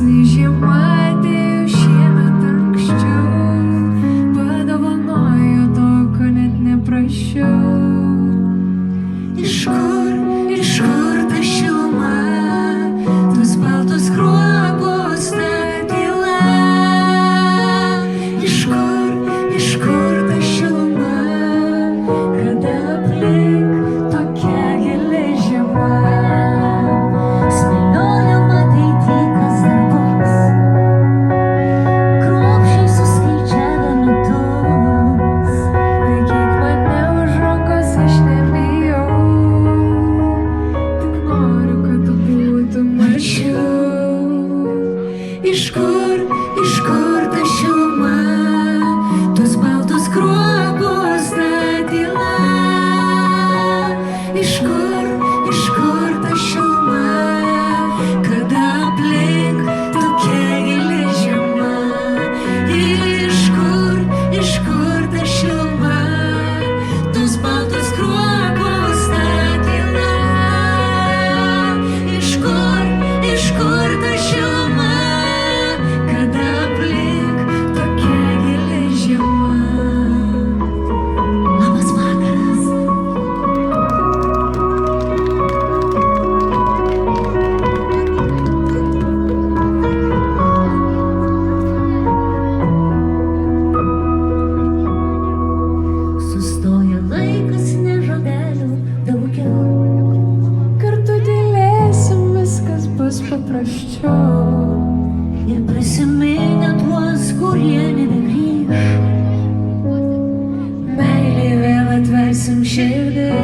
Krosnį žiemą atėjo šiemet anksčiau, padovanojo to, ko net neprašiau. Iš kur ta šiluma, tos baltos kruopos, ta tyla? Iš kur ta šiluma, kada aplink tokia gili žiema? Spėliojama ateity, kas dar bus, kruopščiai suskaičiavę metus. Laikyk mane už rankos, aš nebijau, tik noriu, kad tu būtum arčiau. Iš kur ta šiluma, tos baltos kruopos, ta tyla? Iš kur ta šiluma, kada aplink tokia gili žiema? Iš kur ta šiluma, tos baltos kruopos, ta tyla? Iš kur ta šiluma, kada aplink tokia gili žiema? Labas vakaras. Sustoja laikas, ne žodelių daugiau. Kartu tylėsim, viskas bus paprasčiau. Ir prisiminę tuos, kurie nebegrįš, meilei vėl atversim širdis.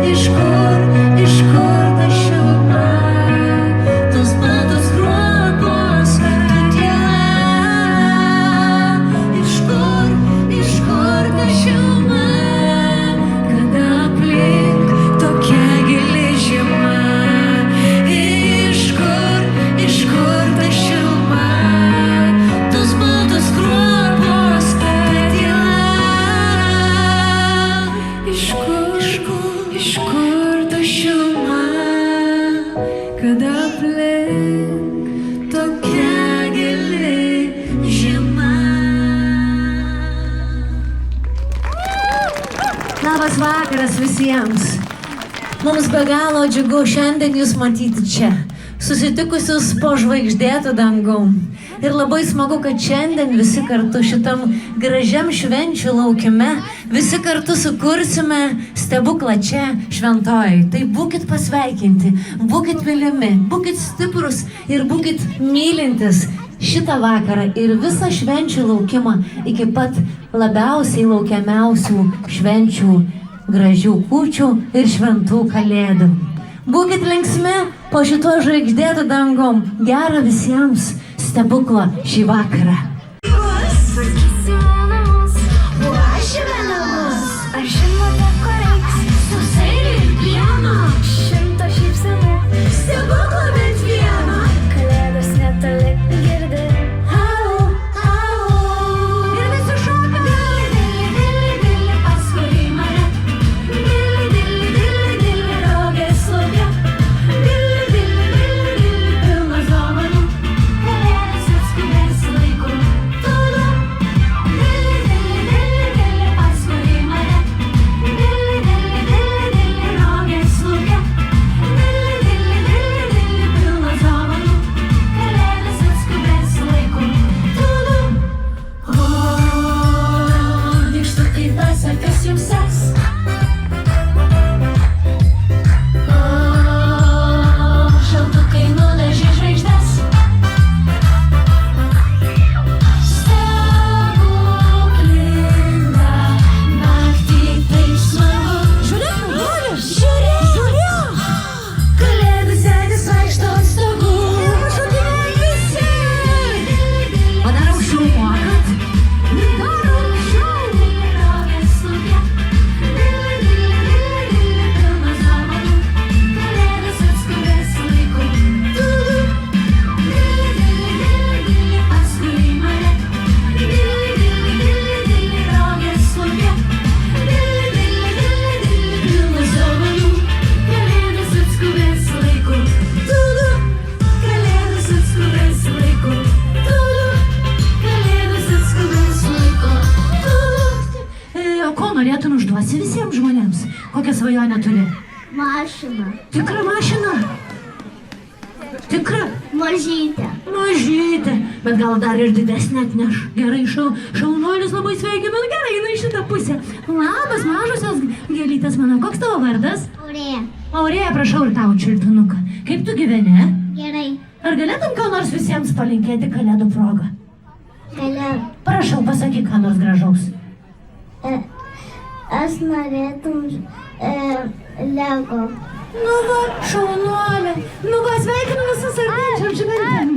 Iš kur ta šiluma, tos baltos kruopos, ta tyla? Iš kur ta šiluma, kada aplink tokia gili žiema? Iš kur ta šiluma, tos baltos kruopos, ta tyla? Iš kur ta šiluma, kada aplink tokia gili žiema? Labas vakaras visiems. Mums be galo džiugu šiandien jūs matyti čia, susitikusius po žvaigždėtų dangum. Ir labai smagu, kad šiandien visi kartu šitam gražiam švenčių laukime, visi kartu sukursime stebuklą čia šventojoj. Tai būkit pasveikinti, būkit mylimi, būkit stiprus ir būkit mylintis šitą vakarą ir visą švenčių laukimą iki pat labiausiai laukiamiausių švenčių, gražių kūčių ir šventų kalėdų. Būkit linksmi po šituo žvaigždėtų dangum. Gero visiems stebuklo šį vakarą. Tvarkysime namus, puošime namus. Ar žinote, ko reiks? Sausainių ir pieno. 100 šypsenų, stebuklo bent vieno. Kalėdos netoli girdi. Au, au. Ir visi šoka. Dili, dili, dili, dili, paskui mane. Dili, dili, dili, dili, rogės lauke. Dili, dili, dili, dili, pilnas dovanų. Kalėdos atskubės laiku. svajonę turi? Mašina. Tikra mašina? Tikra? Mažytė. Mažytė, bet gal dar ir didesnė atneš. Gerai, šaunuolis labai sveikinu, gerai, eina į šitą pusę. Labas, mažosios gėlytės mano, koks tavo vardas? Aurėja. Aurėja, prašau ir tau čiulpinuką. Kaip tu gyveni? Gerai. Ar galėtum ką nors visiems palinkėti kalėdų progą? Keliau. Prašau, pasakyk ką nors gražaus. Aš norėtum Lego. Nu va, šaunuolė. Nu va, sveikinu visus artėjančiam šventėm.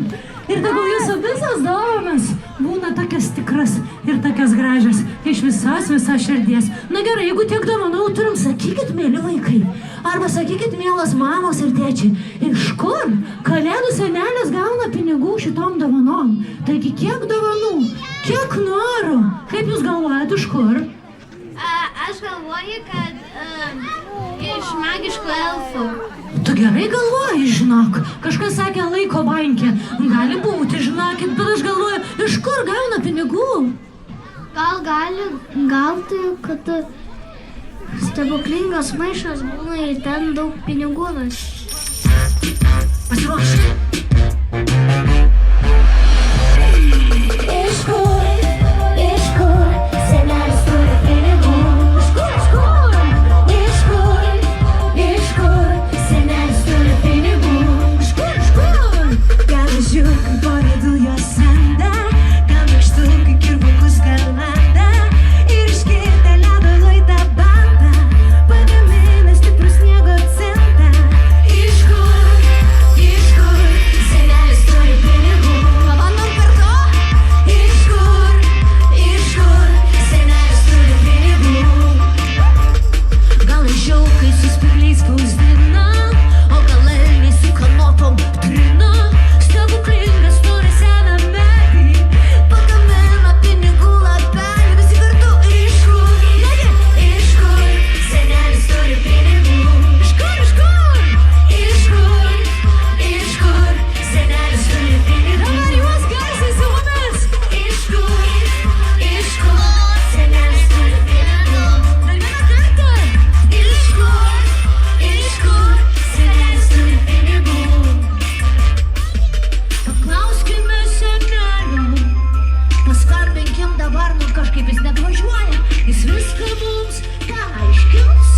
Ir tegul jūsų visos dovanos būna tokias tikras ir tokias gražias iš visos širdies. Na gerai, jeigu tiek dovanų turim, sakykit, mėly vaikai. Arba sakykit, mielas mamos ir tėčiai, iš kur kalėdų senelis gauna pinigų šitom dovanom? Taigi kiek dovanų, kiek norų? Kaip jūs galvojat, iš kur? Aš galvoju, kad iš magiškų elfų. Tu gerai galvoji, žinok. Kažkas sakė laiko banke. Gali būti, žinokit, bet aš galvoju, iš kur gauna pinigų? Gal gali gauti, kad stebuklingas maišas būna ir ten daug pinigų. Pasiruošk. Iš kur senelis turi pinigų? Iš kur senelis turi pinigų? Gal žiūrkai pavydu jos senda, gal mėgstukai kirvukus galanda ir iškirtę ledo luitą bandą, pagamina stiprų sniego centą. Iš kur senelis turi pinigų? Pabandom kartu. Iš kur senelis turi pinigų? Gal žiaukai su spygliais spausdina, o gal elniai su kanotom trina. Stebuklingas turi seną medį, pagamina pinigų lapelį. Visi kartu. Iš kur senelis turi pinigų? Iš kur senelis turi pinigų? Dabar juos garsiai su mumis. Iš kur senelis turi pinigų? Dar vieną kartą. Iš kur senelis turi pinigų? Paklauskime senelio, paskambinkim dabar, nu kažkaip jis neatvažiuoja. Jis viską mums paaiškins.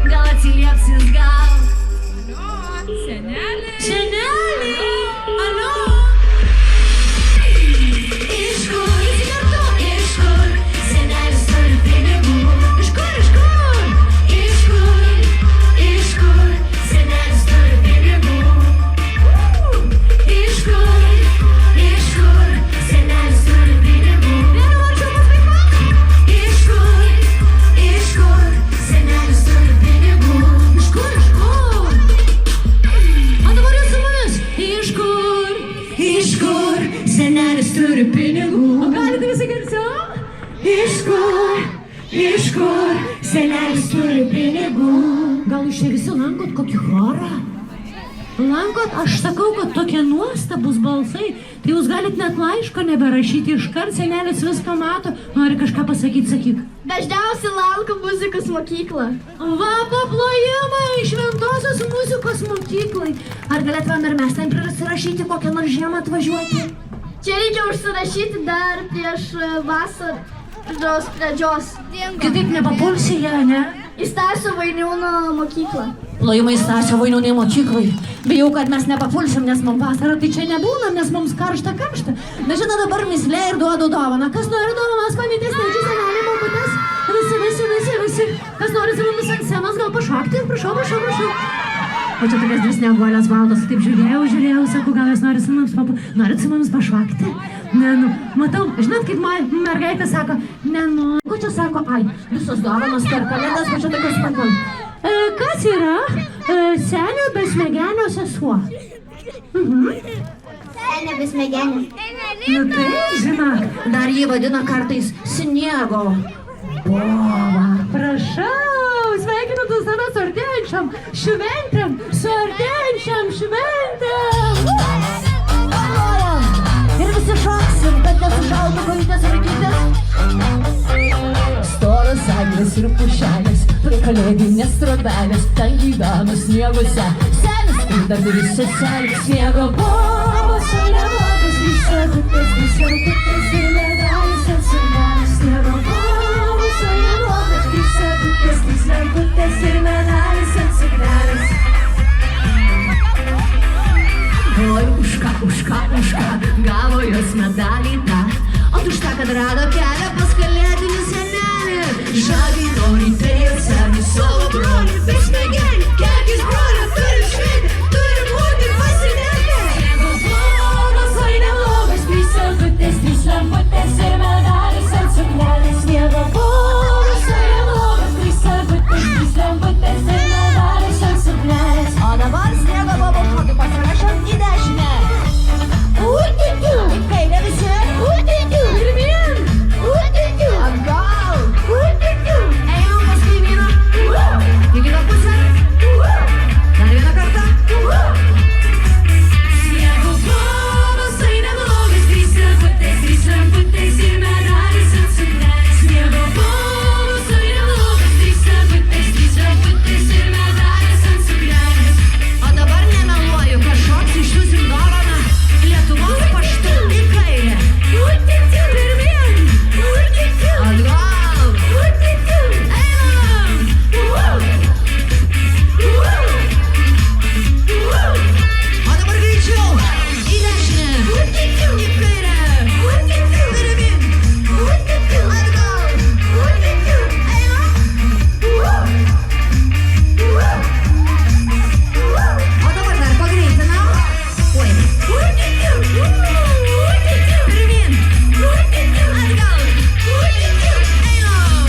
Gal atsilieps jis gal. Senelį! Alio! Iš kur senelis turi pinigų? Iš kur senelis turi pinigų? Iš kur senelis turi pinigų? Vienu varčiu pasveikot. Iš kur senelis turi pinigų? Iš kur? O dabar jūs su mumis. Iš kur senelis turi pinigų? O galite visi garsiau? Iš kur senelis turi pinigų? Gal jūs čia visi lankot kokį chorą? Lankot, aš sakau, kad tokie nuostabus balsai, tai jūs galit net laiško neberašyti, iškart senelis viską mato. Nori kažką pasakyti, sakyk. Dažniausiai lanko muzikos mokyklą. Va, paplojimai šventosios muzikos mokyklai. Ar galėtumėm ir mes ten prisirašyti kokią nors žiemą atvažiuoti? Čia reikia užsirašyti dar prieš vasaros pradžios. Kitaip nepapulsi ją, ne? Į Stasio Vainiūno mokyklą. Plojimai Stasio Vainiūno mokyklai. Bijau, kad mes nepapulsim, nes mums vasarą tai čia nebūna, nes mums karšta. Bet žinot, dabar mislė ir duodu dovaną. Kas nori dovanos, mamytės, tėčiai, seneliai, mamutės? Visi. Kas nori su mumis ant scenos, gal pašokti? Prašau. O čia tokias dvi snieguolės valdos, taip žiūrėjau, sakau, gal jūs norit su mumis pašokti? Ne, nu, matau, žinot, kaip mergaitė sako, nenoriu. Ko čia sako, visos dovanos per kalėdas, bet čia tokios pagal. Kas yra senio besmegenio sesuo? Senė besmegenė. Nu tai, žinok, dar jį vadina kartais sniego bova. Prašau, sveikinu tu save su artėjančiam šventėm. Ir visi šoksim, kad nesušaltų kojytės ir rakytės. Storas anglis ir pušelis, prie kalėdinės trobelės, ten gyveno snieguose. Senis ir dar duris seselis, sniego bobas, o neblogas, grįžtėkutės, grįžtėkutės ir medalis ant suknelės. Sniego bobas, o neblogas, grįžtėkutės, grįžtėkutės ir medalis ant suknelės. Oi, už ką, gavo jos medalį tą, o už tą, kad rado kelią pas kalėdinį senelį. Žagiai nori, tai atsemi savo brolį, bet smegenį, kiekis brolio, turim šventę, turim būti pasidėti. Sniego bobas, oi neblogas, trys lemputės ir medalis ant suknelės. Sniego bobas, oi neblogas, trys lemputės ir medalis ant suknelės. O dabar sniego bobo šokį pasirašom į dešinę. Ui-tiu-tiu, į kairę visi. Ui-tiu-tiu, pirmyn. Ui-tiu-tiu, atgal. Ui-tiu-tiu, einam pas kaimyną. Į kitą pusę. Dar vieną kartą. Sniego bobas, oi neblogas, trys lemputės ir medalis ant suknelės. Sniego bobas, oi neblogas, trys lemputės ir medalis ant suknelės. O dabar nemeluoju, kad šoks išsiųsim dovaną Lietuvos paštu į kairę. Ui-tiu-tiu, pirmyn. Ui-tiu-tiu, atgal. Ui-tiu-tiu, einam. O dabar greičiau, į dešinę. Ui-tiu-tiu, į kairę. Ui-tiu-tiu, pirmyn. Ui-tiu-tiu, atgal. Ui-tiu-tiu, einam. O dabar dar pagreitinam. Oi. Ui-tiu-tiu, pirmyn. Ui-tiu-tiu, atgal. Ui-tiu-tiu, einam.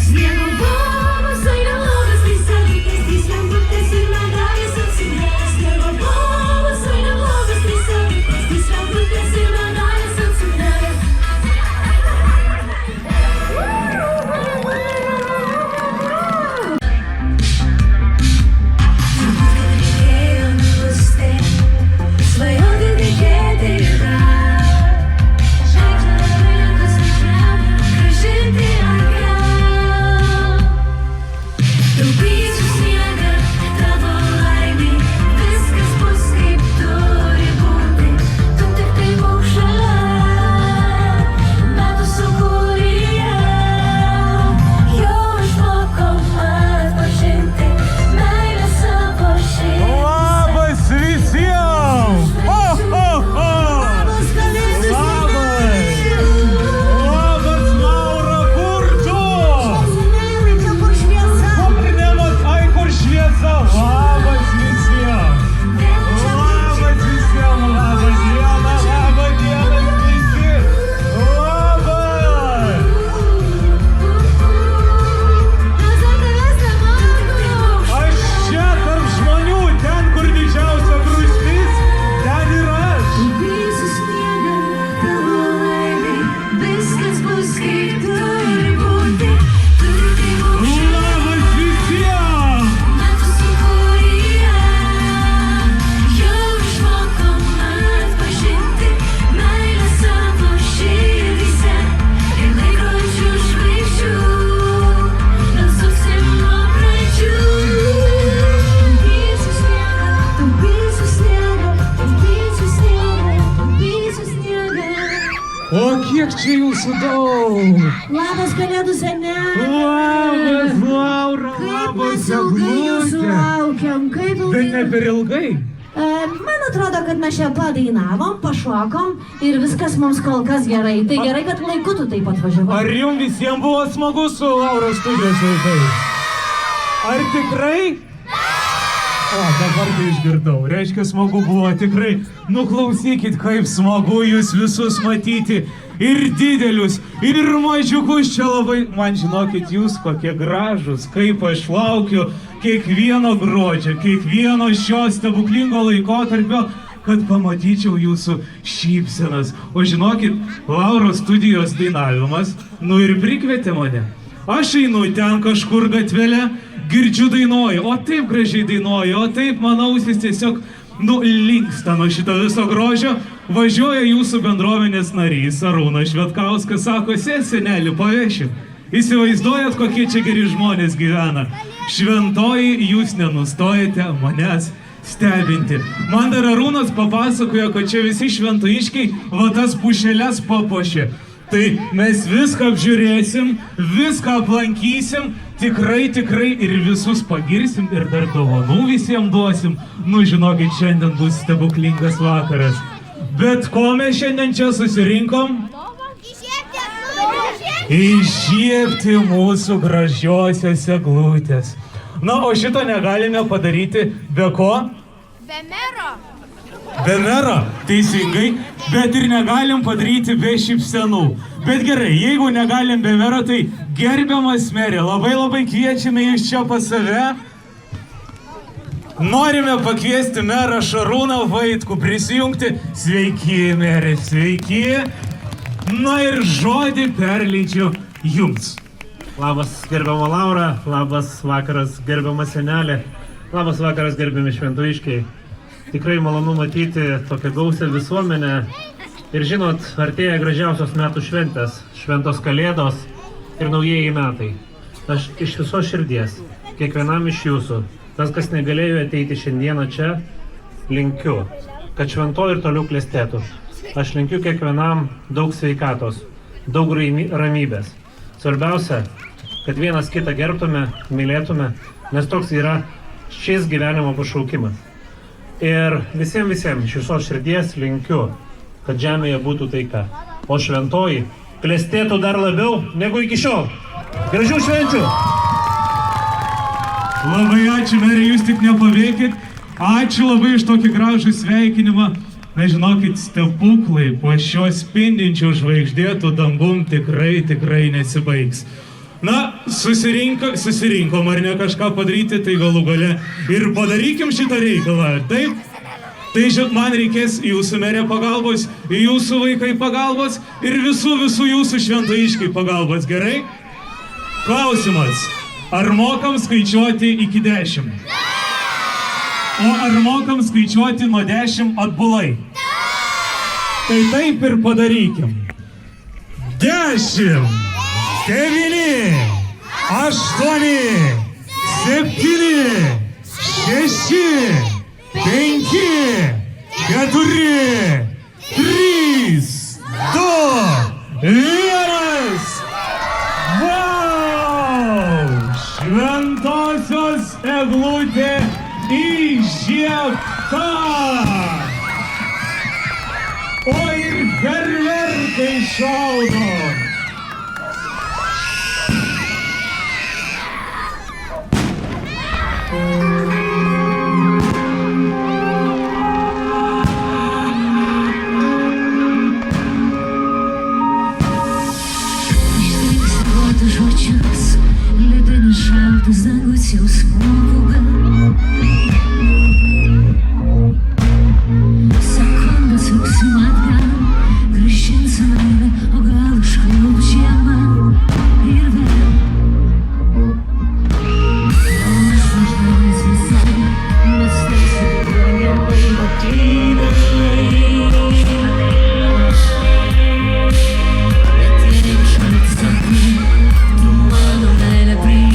Sniego bobas, oi neblogas, trys lemputės ir medalis ant suknelės. Sniego bobas, oi neblogas, trys lemputės ir medalis ant suknelės. Svajoti tikėti yra, žaidžia rankas ant žemę, grąžinti atgal. Taupysiu sniegą tavo laimei, viskas bus kaip turi būti. Tu tik tai būk šalia, metų sūkuryje. Jau išmokom atpažinti meilę savo širdį. Labas visiems! Labas kalėdų Labas, Laura, kur tu? senelį, čia kur šviesa. Kur nematai, kur šviesa? Labas visiems! Labas visiems! Labą dieną, sveiki! Labas! Mes dar tavęs nematom. Aš čia tarp žmonių, ten, kur didžiausia grūstis, ten ir aš. Taupysiu sniegą tavo laimei, viskas bus kaip turi būti. Tu tik tai būk šalia, Labas visiems! metų sūkuryje. Jau išmokom atpažinti meilę savo širdyse ir laikrodžių žvaigždžių nesuksim nuo pradžių. Taupysiu sniegą, taupysiu sniegą, taupysiu sniegą, taupysiu sniegą. O kiek čia jūsų daug? Labas kalėdų seneli! Labas, Laura, Kaip labas, mes ilgai jūsų Eglutė. laukiam, kaip Bet ne ilgai. per ilgai. Man atrodo, kad mes čia padainavom, pašokom ir viskas mums kol kas gerai. Tai gerai, kad laiku tu taip atvažiavai. Ar jums visiems buvo smagu su Laura studijos vaikais? Ar tikrai? O, dabar tai išgirdau. Reiškia, smagu buvo tikrai. Nu, klausykit, kaip smagu jūs visus matyti. Ir didelius, ir mažiukus čia labai. Man žinokit, jūs kokie gražus, kaip aš laukiu kiekvieno gruodžio, kiekvieno šio stebuklingo laikotarpio, kad pamatyčiau jūsų šypsenas. O žinokit, Lauros studijos dainavimas, nu ir prikvietė mane. Aš einu ten kažkur gatvelę, girdžiu dainuoju, o taip gražiai dainuoju, o taip mano ausis tiesiog, nu, linksta nuo šito viso grožio. važiuoja jūsų bendruomenės narys Arūnas Švetkauskas, sako, senelį pavešiu. Įsivaizduojat, kokie čia geri žmonės gyvena. Šventoji, jūs nenustojate manęs stebinti. Man dar Arūnas papasakojo, kad čia visi šventojiškiai va tas pušeles papuošė. Tai mes viską apžiūrėsim, viską aplankysim, tikrai ir visus pagirsim ir dar dovanų visiems duosim. Nu, žinokit, šiandien bus stebuklingas vakaras. Bet ko mes šiandien čia susirinkom? Įžiebti mūsų gražiosios eglutės. Na, o šito negalime padaryti be ko? Be mero. Be mero, teisingai, bet ir negalim padaryti be šypsenų. Bet gerai, jeigu negalim be mero, tai gerbiamas merė, labai kviečiame jūs čia pas save. Norime pakviesti merą Šarūną Vaitkų prisijungti. Sveiki, merė, sveiki. Na ir žodį perleidžiu jums. Labas gerbiama Laura, labas vakaras gerbiama senelė, labas vakaras gerbiami šventojiškiai. Tikrai malonu matyti tokią gausią visuomenę. Ir žinot, artėja gražiausios metų šventės, šventos kalėdos ir naujieji metai. Aš iš visos širdies, kiekvienam iš jūsų, tas, kas negalėjo ateiti šiandieną čia, linkiu, kad šventoji ir toliau klestėtų. Aš linkiu kiekvienam daug sveikatos, daug ramybės. Svarbiausia, kad vienas kitą gerbtume, mylėtume, nes toks yra šis gyvenimo pašaukimas. Ir visiems iš visos širdies linkiu, kad žemėje būtų taika, o šventoji klestėtų dar labiau negu iki šiol. Gražių švenčių! Labai ačiū, merė, jūs tik nepaveikit. Ačiū labai iš tokį gražų sveikinimą. Na, žinokit, stebuklai po šio spindinčio žvaigždėtų dangum tikrai nesibaigs. Na, susirinkom, ar ne kažką padaryti, tai galų gale ir padarykim šitą reikalą, taip? Tai man reikės jūsų merė pagalbos, jūsų vaikai pagalbos ir visų jūsų šventojiškiai pagalbos, gerai? Klausimas, ar mokam skaičiuoti iki 10? O ar mokam skaičiuoti nuo 10 atbulai? Tai taip ir padarykim. 10, 9, 8, 7, 6, 5, 4, 3, 2, 1. Vau! Šventosios eglutė įžiebta! O ir fejerverkai šaudo! Šaltas dangus jau smoga. Sekundas rūksim atgal, grįžinsim meilę, o gal užkliūp žiemą ir vėl. Užvaždavęs visai, nes tarsi brangiai matydai. Bet jei šalit sakau, tu mano meilę priimk.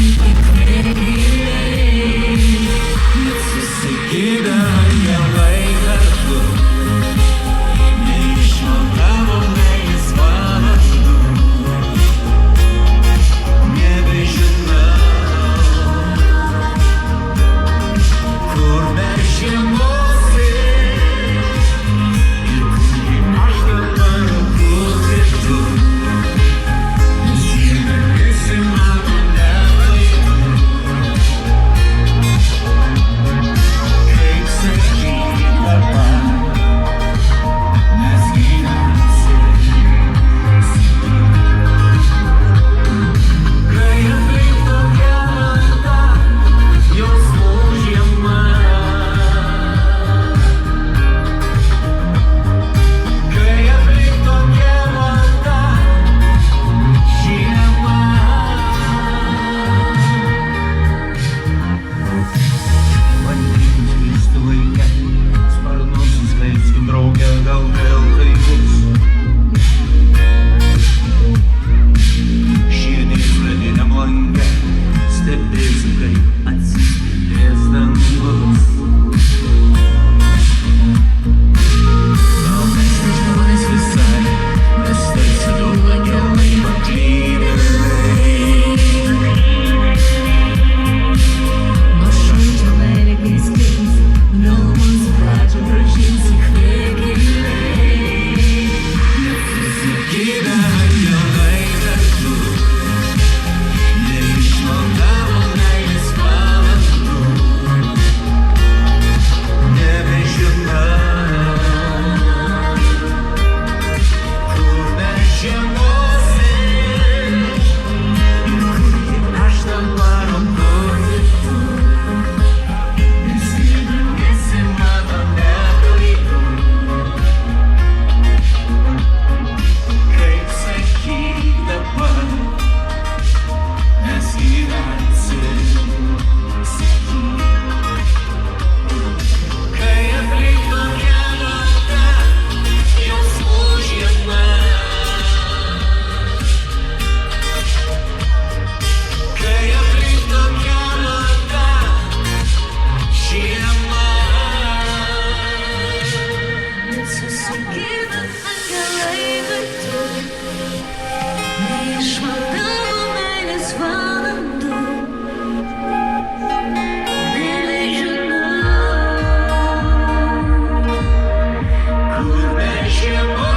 žiemos.